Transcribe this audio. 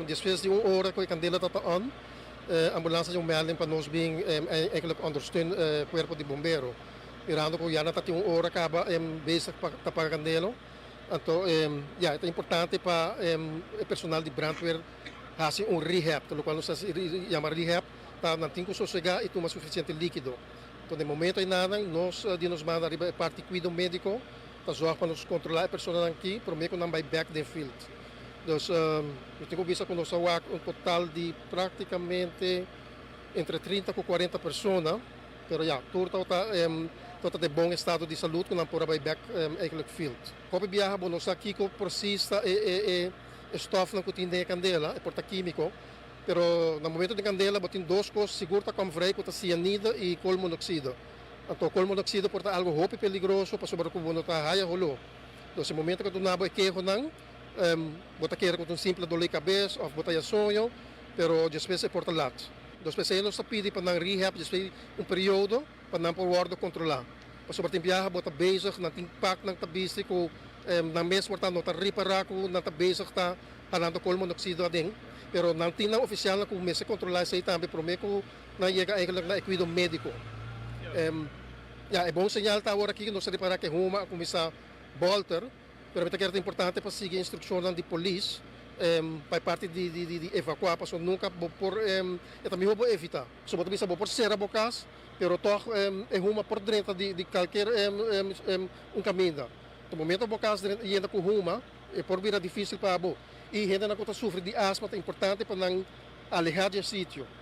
después de 1 hora ko ikandela tataan, ambulansya yung melding pa nos being eigenlijk ondersteund cuerpo de bombero. Mirando ko yan at 1 hora ka ba bezig pa tapagandelo. Então, é importante para o personal de brandweer fazer rehab, pelo qual nós chamamos rehab, para não ter que sossegar e tomar suficiente líquido. Então, no momento ainda, nós nos manda a parte de cuidado médico, para zorgar para nos controlar a pessoa aqui, para que não vai back the field. Então, eu tenho visto que nós temos total de praticamente entre 30 e 40 pessoas, mas tudo está tot de bom estado de saúde que não pode vai back eigenlijk field. Como viaja, nós aqui com persista e stof que tem de candela, é porta químico, pero no momento de candela, tem 2 coisas seguro que como vrei, que é cianida e colmonoxida. Então, colmonoxida porta algo muito perigoso para sobre o que está raia rolo. Então, no momento que tu não vai querer não, bota querer com um simples dor de cabeça ou bota sonho, pero depois é porta lat. Então, especialmente nós pedimos para não rehab, depois período para não poder controlar. Para sobre tempo bota bezig, não tem impacto não tabisi ko na mes porta não tá reparar ko não tá bezig tá falando colmonoxida ading, pero não tem na oficial na ko mes controlar isso também prometo na chega eigenlijk na cuidado médico. É bom sinal tá agora aqui que nós reparar que uma começar Bolter, pero é importante para seguir a instrução de polícia. Para parte de evacuar, para nunca por também vou evitar. Só também vou por ser a bocas, pero toch é uma por dentro de qualquer caminho. No momento a bocas e ainda com uma é por vir difícil para abo. E ainda na conta sofre de asma é importante para não alejar do sítio.